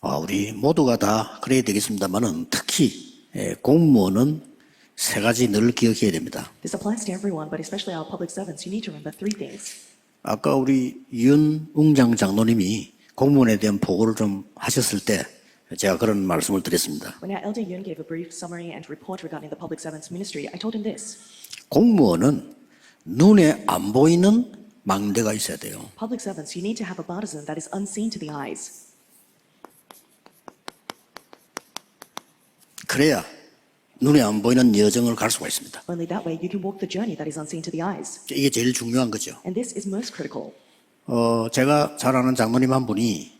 우리 모두가 다 그래야 되겠습니다만은 특히 공무원은 세 가지 늘 기억해야 됩니다. This applies to everyone, but especially our public servants. You need to remember three things. 아까 우리 윤웅장 장로님이 공무원에 대한 보고를 좀 하셨을 때 제가 그런 말씀을 드렸습니다. When our elder Yun gave a brief summary and report regarding the public servants ministry, I told him this. 공무원은 눈에 안 보이는 망대가 있어야 돼요. Public servants, you need to have a partisan that is unseen to the eyes. 그래야 눈에 안 보이는 여정을 갈 수가 있습니다. Only that way you can walk the journey that is unseen to the eyes. 이게 제일 중요한 거죠. And this is most critical. 제가 잘 아는 장로님 한 분이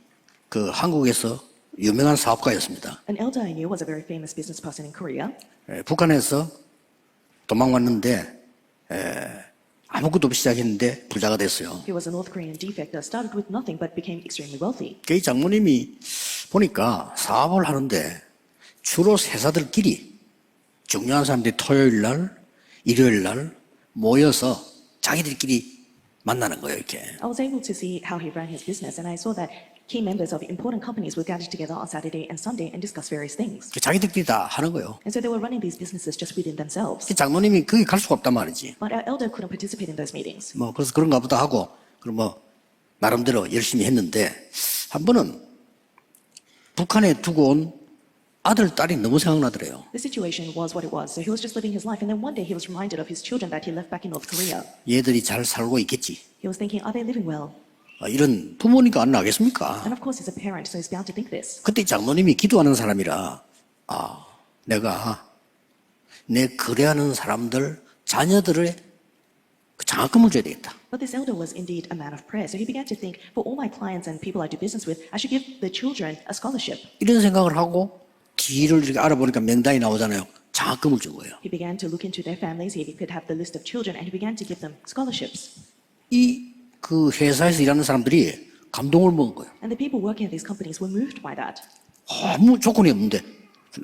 그 한국에서 유명한 사업가였습니다. An elder I knew was a very famous business person in Korea. 북한에서 도망왔는데 아무것도 없이 시작했는데 부자가 됐어요. He was a North Korean defector, started with nothing but became extremely wealthy. 그 장모님이 보니까 사업을 하는데 주로 회사들끼리 중요한 사람들이 토요일 날, 일요일 날 모여서 자기들끼리 만나는 거예요, 이렇게. I was able to see how he ran his business, and I saw that key members of important companies would gather together on Saturday and Sunday and discuss various things. 자기들끼리 다 하는 거예요. And so they were running these businesses just within themselves. 그 장모님이 거기 갈 수가 없단 말이지. But our elder couldn't participate in those meetings. 그래서 그런가 보다 하고, 그럼 나름대로 열심히 했는데, 한 번은 북한에 두고 온 아들, 딸이 너무 생각나더래요. The situation was what it was, so he was just living his life, and then one day he was reminded of his children that he left back in North Korea. 얘들이 잘 살고 있겠지. He was thinking, are they living well? 이런 부모니까 안 나겠습니까? And of course he's a parent, so he's bound to think this. 그때 장로님이 기도하는 사람이라, 내가 내 거래하는 사람들, 자녀들의 그 장학금을 줘야 되겠다. But this elder was indeed a man of prayer, so he began to think, for all my clients and people I do business with, I should give the children a scholarship. 이런 생각을 하고 뒤를 이렇게 알아보니까 명단이 나오잖아요. 장학금을 준 거예요. He began to look into their families, he could have the list of children, and he began to give them scholarships. 그 회사에서 일하는 사람들이 감동을 먹은 거예요. And the people working at these companies were moved by that. 아무 조건이 없는데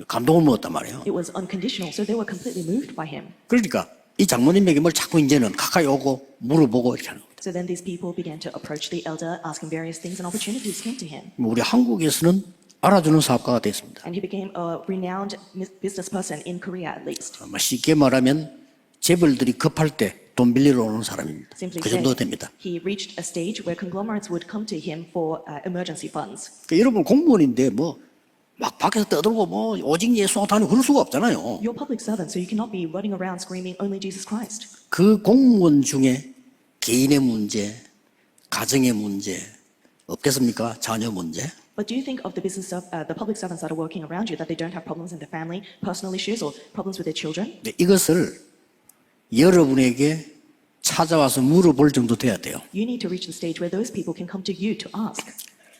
감동을 먹었단 말이에요. It was unconditional, so they were completely moved by him. 그러니까 이 장모님에게 뭘 자꾸 이제는 가까이 오고 물어보고 이렇게 하는 거예요. So then these people began to approach the elder, asking various things, and opportunities came to him. 우리 한국에서는 알아주는 사업가가 됐습니다. And he became a renowned business person in Korea, at least. 쉽게 말하면 재벌들이 급할 때 돈 빌리러 오는 사람입니다. Simply 그 정도 said, 됩니다. he reached a stage where conglomerates would come to him for emergency funds. 그러니까 여러분 공무원인데 막 밖에서 떠들고 오직 예수 다니고 그럴 수가 없잖아요. You're public servants, so you cannot be running around screaming only Jesus Christ. 그 공무원 중에 개인의 문제, 가정의 문제 없겠습니까? 자녀 문제. But do you think of the public servants that are working around you that they don't have problems in their family, personal issues, or problems with their children? 이것을 여러분에게 찾아와서 물어볼 정도 돼야 돼요. You need to reach the stage where those people can come to you to ask,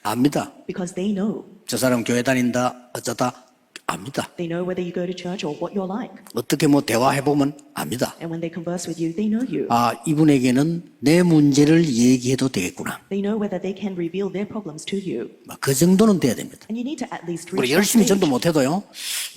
압니다. because they know. 저 사람 교회 다닌다 어쩌다 압니다. They know whether you go to church or what you're like. 어떻게 대화해보면 압니다. And when they converse with you, they know you. 이분에게는 내 문제를 얘기해도 되겠구나. They know whether they can reveal their problems to you. 그 정도는 돼야 됩니다. And you need to at least 우리 reach that 열심히 stage. 전도 못해도요.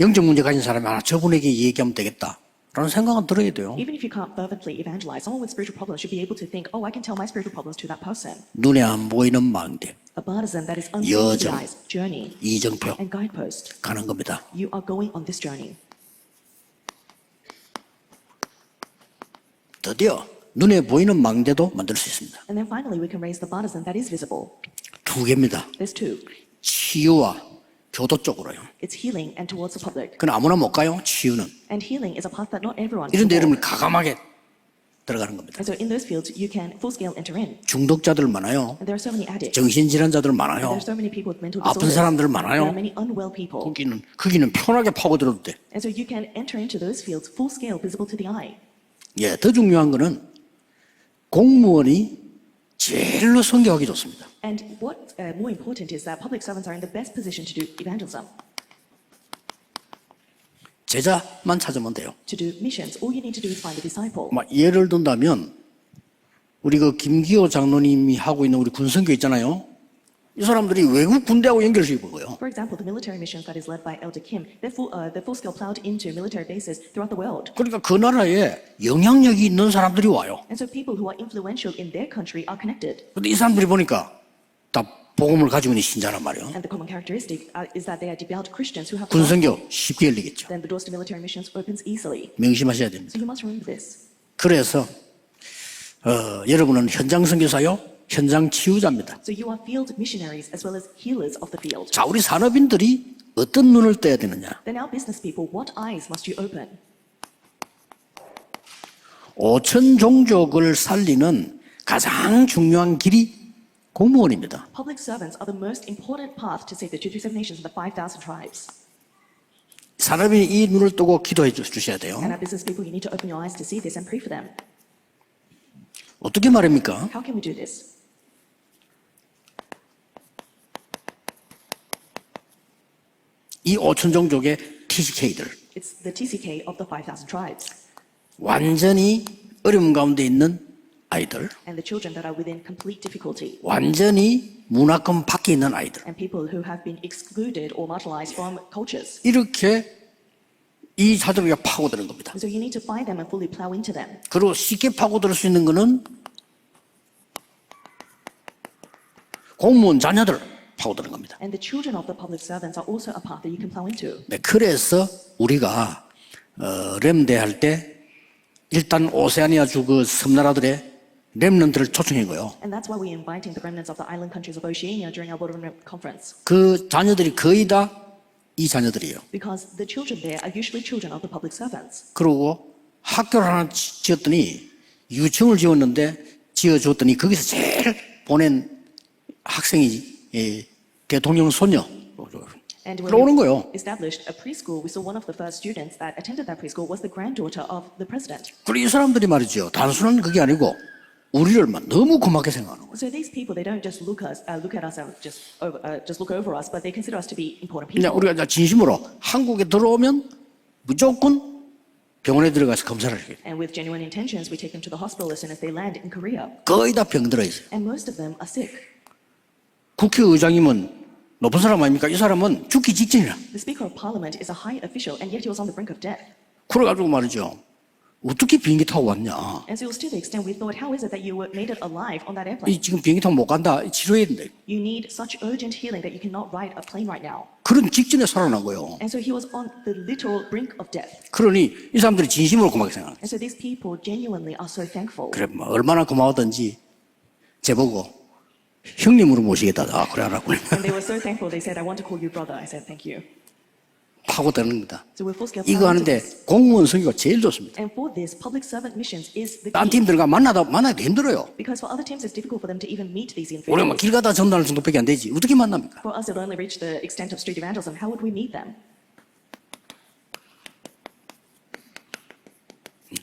영적 문제 가진 사람이 저분에게 얘기하면 되겠다 라는 생각은 들어야 돼요. Even if you can't fervently evangelize, someone with spiritual problems should be able to think, I can tell my spiritual problems to that person. 눈에 안 보이는 망대, A partisan that is unseen to the 여정, eyes, journey, 이정표 and guidepost. 가는 겁니다. You are going on this journey. 드디어 눈에 보이는 망대도 만들 수 있습니다. And then finally, we can raise the partisan that is visible. 두 개입니다. There's two. 치유와 교도 쪽으로요. It's healing and towards the public. 그건 아무나 못 가요. 치유는. And healing is a path that not everyone 이런 can 데 walk. 여러분 가감하게 들어가는 겁니다. And so in those fields, you can full-scale enter in. 중독자들 많아요. And there are so many addicts. 정신질환자들 And 많아요. there are so many people with mental 아픈 disorders. 사람들 There 많아요. are many unwell people. 거기는 편하게 파고들어도 돼. And so you can enter into those fields full-scale, visible to the eye. 더 중요한 거는 공무원이 제일로 선교하기 좋습니다. And what more important is that public servants are in the best position to do evangelism, 제자만 찾으면 돼요. to do missions. All you need to do is find a disciple. 예를 든다면 우리 김기호 장로님이 하고 있는 우리 군선교 있잖아요. 이 사람들이 외국 군대하고 연결시킨 거예요. For example, the military missions that is led by Elder Kim, they're full-scale plowed into military bases throughout the world. 그러니까 그 나라에 영향력이 있는 사람들이 와요. And so people who are influential in their country are connected. 근데 이 사람들이 보니까 다 복음을 가지고 있는 신자란 말이에요. And the common characteristic is that they are devout Christians who have the 군선교 쉽게 열리겠죠. then the doors to military missions opens easily. 명심하셔야 됩니다. So you must remember this. 그래서 여러분은 현장 선교사요, 현장 치유자입니다. So you are field missionaries as well as healers of the field. 자, 우리 산업인들이 어떤 눈을 떠야 되느냐? Then our business people, what eyes must you open? 5천 종족을 살리는 가장 중요한 길이 공무원입니다. Public servants are the most important path to save the 237 nations and the 5,000 tribes. 산업인이 이 눈을 뜨고 기도해 주셔야 돼요. And our business people, you need to open your eyes to see this and pray for them. 어떻게 말입니까? How can we do this? 이 5천 종족의 TCK들 It's the TCK of the 5,000 tribes 완전히 어려움 가운데 있는 아이들, and the children that are within complete difficulty 완전히 문화권 밖에 있는 아이들, and people who have been excluded or marginalized from cultures. 이렇게 이 사도리가 파고드는 겁니다. So you need to find them and fully plow into them. 그리고 쉽게 파고들 수 있는 거는 공무원 자녀들 파고드는 겁니다. And the children of the public servants are also a path that you can plow into. 네, 그래서 우리가 렘대 할 때 일단 오세아니아주 그 섬나라들의 렘넌트를 초청한 거예요. And that's why we're inviting the remnants of the island countries of Oceania during our Board of Remnant Conference. 그 자녀들이 거의 다 이 자녀들이에요. Because the children there are usually children of the public servants. 그리고 학교를 하나 지었더니 유치원을 지어줬더니 거기서 제일 보낸 학생이 대통령 손녀. And when 그러는 we 거예요. established a preschool, we saw one of the first students that attended that preschool was the granddaughter of the president. 그리고 이 사람들이 말이죠. 단순한 그게 아니고 우리를만 너무 고맙게 생각하는 거예요. So these people, they don't just look at us and just look over us, but they consider us to be important 그냥 people. 우리가 이제 진심으로 한국에 들어오면 무조건 병원에 들어가서 검사를 해요. And with genuine intentions, we take them to the hospital as soon as they land in Korea. 거의 다 병들어 있어요. And most of them are sick. 국회의장이면 높은 사람 아닙니까? 이 사람은 죽기 직전이라. The Speaker of Parliament is a high official, and yet he was on the brink of death. 그래가지고 말이죠. 어떻게 비행기 타고 왔냐. And so it was to the extent we thought, how is it that you made it alive on that airplane? 지금 비행기 타고 못 간다. 치료해야 된다. You need such urgent healing that you cannot ride a plane right now. 그런 직전에 살아난 거예요. And so he was on the literal brink of death. 그러니 이 사람들이 진심으로 고맙게 생각해요. And so these people genuinely are so thankful. 그래, 뭐 얼마나 고마웠던지 제보고 형님으로 모시겠다. 아, 그래 하라고. And they were so thankful, they said, I want to call you brother. I said, thank you. 파고드는 겁니다. So we're full scale. 이거 하는데 공무원 선교가 제일 좋습니다. And for this, public servant missions is the 딴 key. 팀들과 만나기 힘들어요. Because for other teams, it's difficult for them to even meet these 우리가 막 individuals. 길 가다 전달하는 정도밖에 안 되지. 어떻게 만납니까? For us, it only reached the extent of street evangelism. How would we meet them?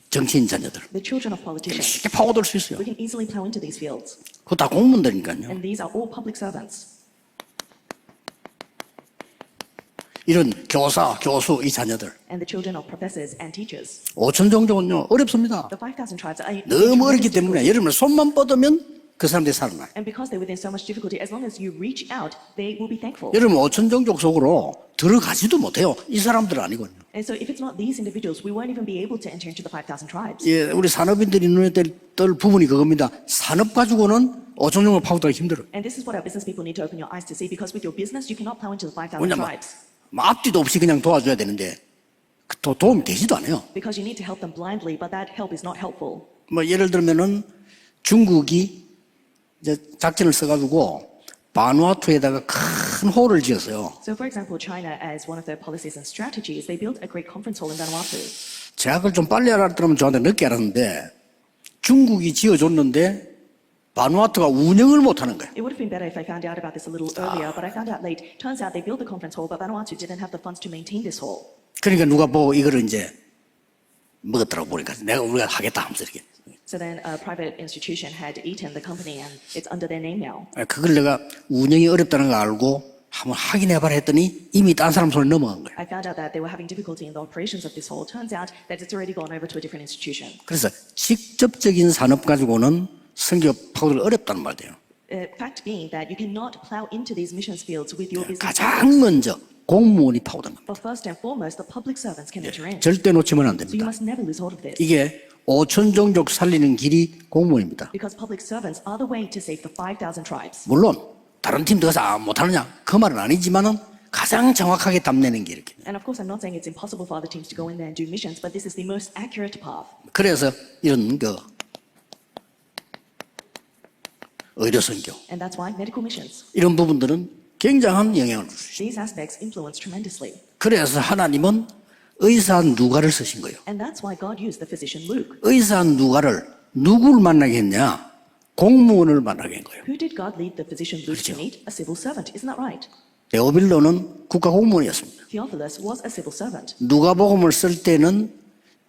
정치인 자녀들. The children of politicians. 쉽게 파고들 수 있어요. We can easily plow into these fields. 그거 다 공무원들이니까요. And these are all public servants. 이런 교사, 교수 이 자녀들. And the children of professors and teachers. 5천 종족은요 어렵습니다. The 5,000 tribes are 너무 어렵기 때문에 여러분 손만 뻗으면 그 사람들이 살아나요. And because they're within so much difficulty, as long as you reach out, they will be thankful. 여러분 5천 종족 속으로 들어가지도 못해요. 이 사람들은 아니거든요. And so if it's not these individuals, we won't even be able to enter into the 5,000 tribes. 예, 우리 산업인들이 눈에 뜰 부분이 그겁니다. 산업 가지고는 5천 종을 파고들기 힘들어요. And this is what our business people need to open your eyes to see, because with your business, you cannot plow into the 5,000 왜냐면 tribes. 앞뒤도 없이 그냥 도와줘야 되는데 도움이 되지도 않아요. Because you need to help them blindly, but that help is not helpful. 뭐 예를 들면은 중국이 이제 작전을 써가지고 바누아투에다가 큰 홀을 지었어요. So for example, China, as one of their policies and strategies, they built a great conference hall in Vanuatu. 제가 그걸 좀 빨리 알았더라면 저한테 늦게 알았는데 중국이 지어줬는데 바누아투가 운영을 못하는 거예요. It would have been better if I found out about this a little earlier, but I found out late. Turns out they built the conference hall, but Vanuatu didn't have the funds to maintain this hall. 그러니까 누가 보고 이거를 이제 먹었더라고 보니까 우리가 하겠다 하면서 이렇게. So then a private institution had eaten the company, and it's under their name now. 그걸 내가 운영이 어렵다는 걸 알고 한번 확인해봐라 했더니 이미 딴 사람 손에 넘어간 거예요. I found out that they were having difficulty in the operations of this hall. Turns out that it's already gone over to a different institution. 그래서 직접적인 산업 가지고는 선교 파고들 어렵다는 말이에요. Fact being that you cannot plow into these missions fields with your business. 가장 먼저 공무원이 파고드는 겁니다. But first and foremost, the public servants can enter in. 절대 놓치면 안 So you 됩니다. must never lose hold of this. 이게 5천 종족 살리는 길이 공무원입니다. Because public servants are the way to save the 5,000 tribes. 물론 다른 팀 들어가서 못하느냐? 그 말은 아니지만은 가장 정확하게 답내는 게 이렇게. And of course, I'm not saying it's impossible for other teams to go in there and do missions, but this is the most accurate path. 그래서 이런 의료선교 And that's why medical missions. 이런 부분들은 굉장한 영향을 줄 수 있어요. These aspects influence tremendously. 그래서 하나님은 의사 누가를 쓰신 거예요. And that's why God used the physician Luke. 의사 누가를 누구를 만나게 했냐? 공무원을 만나게 한 거예요. Who did God lead the physician Luke to meet? A civil servant. Isn't that right? 데오빌로는 국가공무원이었습니다. Theophilus was a civil servant. 누가복음을 쓸 때는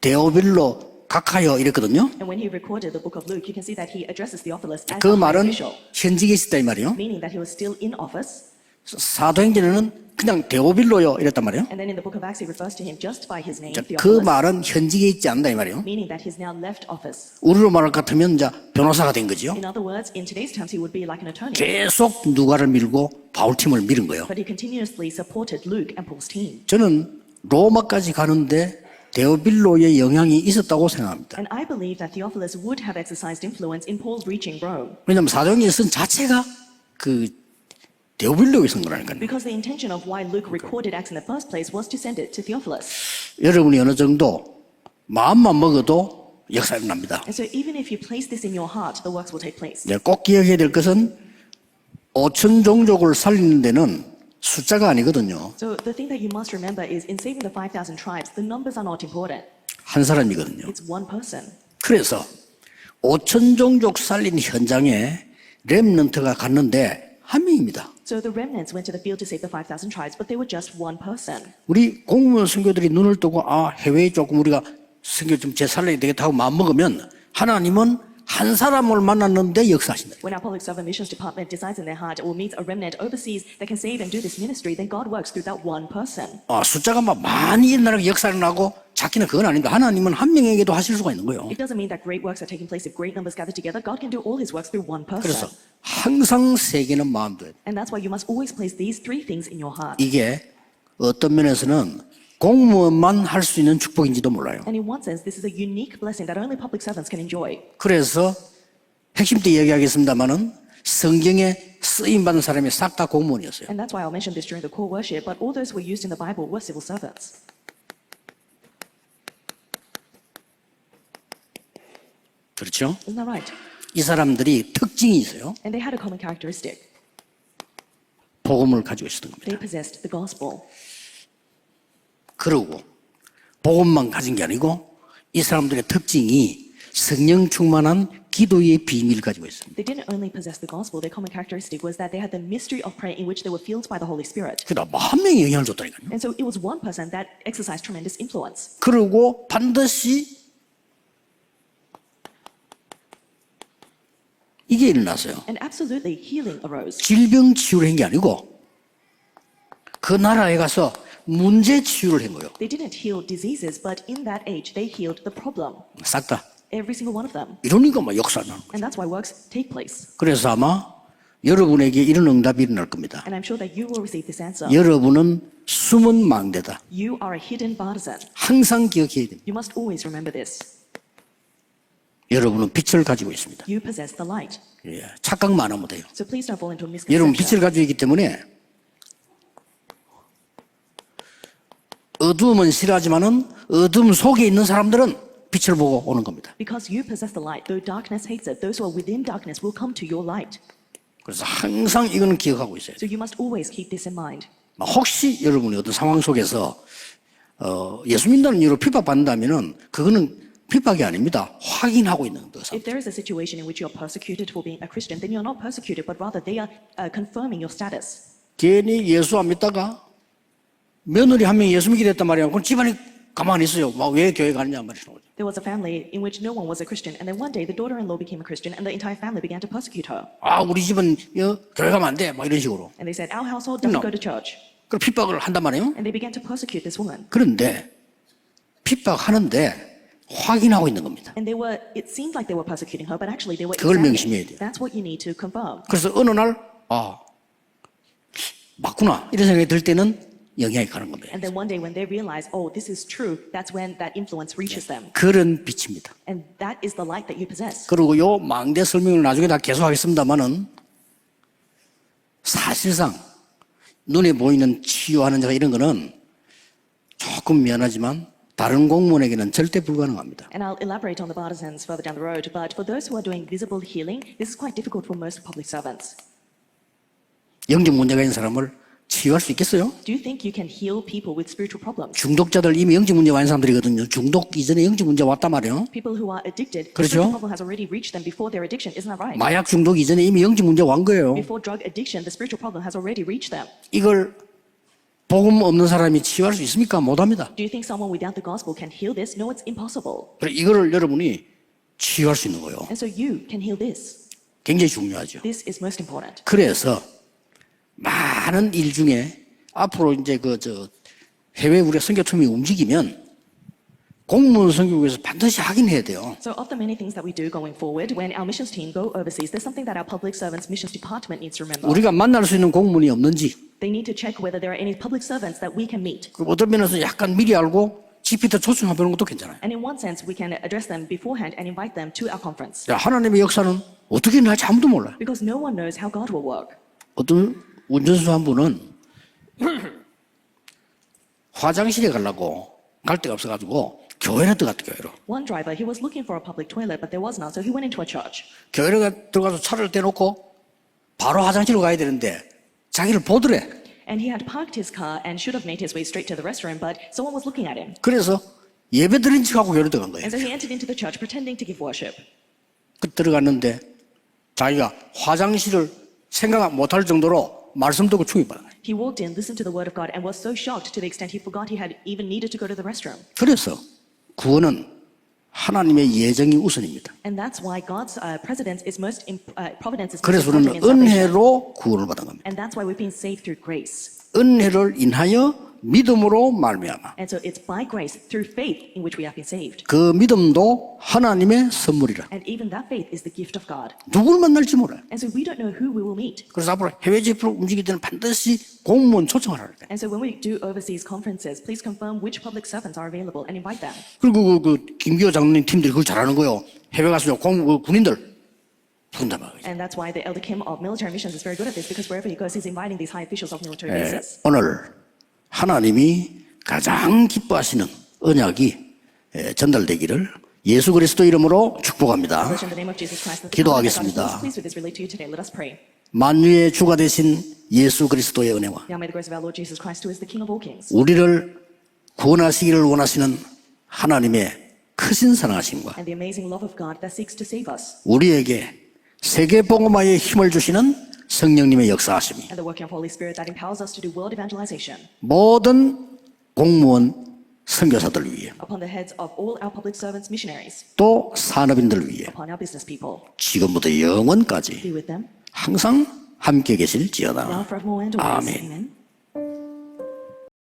데오빌로 각하여 이랬거든요. And when he recorded the book of Luke, you can see that he addresses Theophilus as 그 a high 말은 official, 현직에 있었다 이 말이에요. meaning that he was still in office. 사도행전에는 그냥 데오빌로요 이랬단 말이에요. And then in the book of Acts, he refers to him just by his name, 그 Theophilus, 말은 현직에 있지 않다 이 말이에요. meaning that he's now left office. 우리로 말할 것 같으면 이제 변호사가 된 거죠. In other words, in today's terms, he would be like an attorney. 계속 누가를 밀고 바울 팀을 밀은 거예요. But he continuously supported Luke and Paul's team. 저는 로마까지 가는데 데오빌로의 영향이 있었다고 생각합니다. And I believe that Theophilus would have exercised influence in Paul's reaching Rome, 왜냐하면 사도행전 쓴 자체가 데오빌로에 쓴 거라니까요. because the intention of why Luke recorded Acts in the first place was to send it to Theophilus. 여러분이 어느 정도 마음만 먹어도 역사가 일어납니다. And so even if you place this in your heart, the works will take place. 꼭 기억해야 될 것은 5천 종족을 살리는 데는 숫자가 아니거든요. So the thing that you must remember is in saving the 5,000 tribes, the numbers are not important. 한 사람이거든요. It's one person. 그래서 5천 종족 살린 현장에 렘넌트가 갔는데 한 명입니다. So the remnants went to the field to save the 5,000 tribes, but they were just one person. 우리 공무원 선교들이 눈을 뜨고 해외에 조금 우리가 선교 좀 재살려야 되겠다 하고 마음먹으면 하나님은 한 사람을 만났는데 역사하신다. When our public service missions department decides in their heart it will meet a remnant overseas that can save and do this ministry, then God works through that one person. 숫자가 막 많이 일어나고 역사를 나고 작기는 그건 아닙니다. 하나님은 한 명에게도 하실 수가 있는 거예요. It doesn't mean that great works are taking place if great numbers gather together. God can do all his works through one 그래서 person. 항상 세 개는 마음둬야 돼. And that's why you must always place these three things in your heart. 이게 어떤 면에서는 공무원만 할 수 있는 축복인지도 몰라요. And in one sense, this is a unique blessing that only public servants can enjoy. 그래서 핵심 때 얘기하겠습니다만은 성경에 쓰임 받은 사람이 싹 다 공무원이었어요. And that's why I'll mention this during the core worship, but all those who were used in the Bible were civil servants. 그렇죠? Isn't that right? 이 사람들이 특징이 있어요. And they had a common characteristic. 복음을 가지고 있었던 겁니다. They possessed the gospel. 그러고 복음만 가진 게 아니고 이 사람들의 특징이 성령 충만한 기도의 비밀을 가지고 있습니다. They didn't only possess the gospel, their common characteristic was that they had the mystery of prayer in which they were filled by the Holy Spirit. 그러다 한 명이 영향을 줬다니까요. And so it was one person that exercised tremendous influence. 그리고 반드시 이게 일어났어요. And absolutely healing arose. 질병 치유를 한 게 아니고 그 나라에 가서 문제 치유를 한 거예요. They didn't heal diseases, but in that age, they healed the problem. 싹 다. Every single one of them. 이러니까 막 역사가 나는 거예요. And that's why works take place. 그래서 아마 여러분에게 이런 응답이 일어날 겁니다. And I'm sure that you will receive this answer. 여러분은 숨은 망대다. You are a hidden partisan. 항상 기억해야 됩니다. You must always remember this. 여러분은 빛을 가지고 있습니다. You possess the light. 착각만 하면 돼요. So please don't fall into a 여러분 misconception. 빛을 가지고 있기 때문에 어두움은 싫어하지만은 어둠 속에 있는 사람들은 빛을 보고 오는 겁니다. Because you possess the light, though darkness hates it, those who are within darkness will come to your light. 그래서 항상 이거는 기억하고 있어야 돼요. So you must always keep this in mind. 혹시 여러분이 어떤 상황 속에서 예수 믿는다는 이유로 핍박받는다면은 그거는 핍박이 아닙니다. 확인하고 있는 거죠. If there is a situation in which you are persecuted for being a Christian, then you are not persecuted, but rather they are confirming your status. 괜히 예수 안 믿다가 며느리 한 명이 예수 믿게 됐단 말이에요. 그럼 집안이 가만히 있어요. 막 왜 교회 가느냐 말이죠. There was a family in which no one was a Christian, and then one day the daughter-in-law became a Christian, and the entire family began to persecute her. 우리 집은 교회 가면 안 돼. 막 이런 식으로. And they said, our household doesn't No. go to church. 그럼 핍박을 한단 말이에요. And they began to persecute this woman. 그런데 핍박하는데 확인하고 있는 겁니다. And it seemed like they were persecuting her, but actually they were 그걸 examining. 명심해야 돼요. That's what you need to confirm. 그래서 어느 날 맞구나 이런 생각이 들 때는 영향이 가는 겁니다. And then one day when they realize, oh, this is true, that's when that influence reaches them. 그런 빛입니다. And that is the light that you possess. 그리고 요 망대 설명을 나중에 다 계속하겠습니다만은 사실상 눈에 보이는 치유하는 자가 이런 거는 조금 미안하지만 다른 공무원에게는 절대 불가능합니다. And I'll elaborate on the partisans further down the road, but for those who are doing visible healing, this is quite difficult for most public servants. 영적 문제가 있는 사람을 치유할 수 있겠어요? Do you think you can heal people with spiritual problems? 중독자들 이미 영적 문제가 있는 사람들이거든요. 중독 이전에 영적 문제 왔단 말이에요. People who are addicted, the 그렇죠? spiritual problem has already reached them before their addiction, isn't that right? 마약 중독 이전에 이미 영적 문제 완 거예요. Before drug addiction, the spiritual problem has already reached them. 이걸 복음 없는 사람이 치유할 수 있습니까? 못합니다. Do you think someone without the gospel can heal this? No, it's impossible. 그래서 이거를 여러분이 치유할 수 있는 거예요. And so you can heal this. 굉장히 중요하죠. This is most important. 그래서 많은 일 중에 앞으로 이제 해외 우리가 선교팀이 움직이면 공무원 선교국에서 반드시 하긴 해야 돼요. So of the many things that we do going forward, when our missions team go overseas, there's something that our public servants missions department needs to remember. 우리가 만날 수 있는 공무원이 없는지, They need to check whether there are any public servants that we can meet. 그 어떤 면에서 약간 미리 알고 GPT 초청해보는 것도 괜찮아요. And in one sense, we can address them beforehand and invite them to our conference. 야, 하나님의 역사는 어떻게 일어날지 아무도 몰라요. Because no one knows how God will work. 어떤 운전수 한 분은 화장실에 가려고 갈 데가 없어가지고 교회로 들어갔다, 교회로. One driver, he was looking for a public toilet, but there was none, so he went into a church. 교회로 들어가서 차를 대놓고 바로 화장실로 가야 되는데 자기를 보더래. And he had parked his car and should have made his way straight to the restroom, but someone was looking at him. 그래서 예배 드린 척하고 교회로 들어간 거예요. And so he entered into the church pretending to give worship. 그 들어갔는데 자기가 화장실을 생각 못할 정도로 말씀 듣고 충격받은 거예요. He walked in, listened to the word of God, and was so shocked to the extent he forgot he had even needed to go to the restroom. 그래서 구원은 하나님의 예정이 우선입니다. And that's why God's providence is most 그래서 important 우리는 in salvation. 은혜로 구원을 받은 겁니다. And that's why we've been saved through grace. 은혜를 인하여 믿음으로 말미암아. And so it's by grace, through faith, in which we have been saved. 그 믿음도 하나님의 선물이라. And even that faith is the gift of God. 누굴 만날지 몰라요. And so we don't know who we will meet. 그래서 앞으로 해외 집회로 움직일 때는 반드시 공무원 초청하라 그래요. And so when we do overseas conferences, please confirm which public servants are available and invite them. 그리고 그 김기호 장로님 팀들이 그걸 잘하는 거예요. 해외 가서 군인들 부른단 말이에요. And that's why the Elder Kim of Military Missions is very good at this, because wherever he goes, he's inviting these high officials of military bases. 오늘 하나님이 가장 기뻐하시는 언약이 전달되기를 예수 그리스도 이름으로 축복합니다. In the name of Jesus Christ, that the 기도하겠습니다. God is pleased with this relate to you today. Let us pray. 만유의 주가 되신 예수 그리스도의 은혜와 Now may the grace of our Lord Jesus Christ, who is the King of all kings, 우리를 구원하시기를 원하시는 하나님의 크신 사랑하심과 and the amazing love of God that seeks to save us, 우리에게 세계 복음화에 힘을 주시는 성령님의 역사하심이 and the working of Holy Spirit that empowers us to do world evangelization 모든 공무원 선교사들 위해 upon the heads of all our public servants, missionaries, 또 산업인들 위해 upon our business people. 지금부터 영원까지 Be with them 항상 함께 계실지어다. now forevermore and always. 아멘. Amen.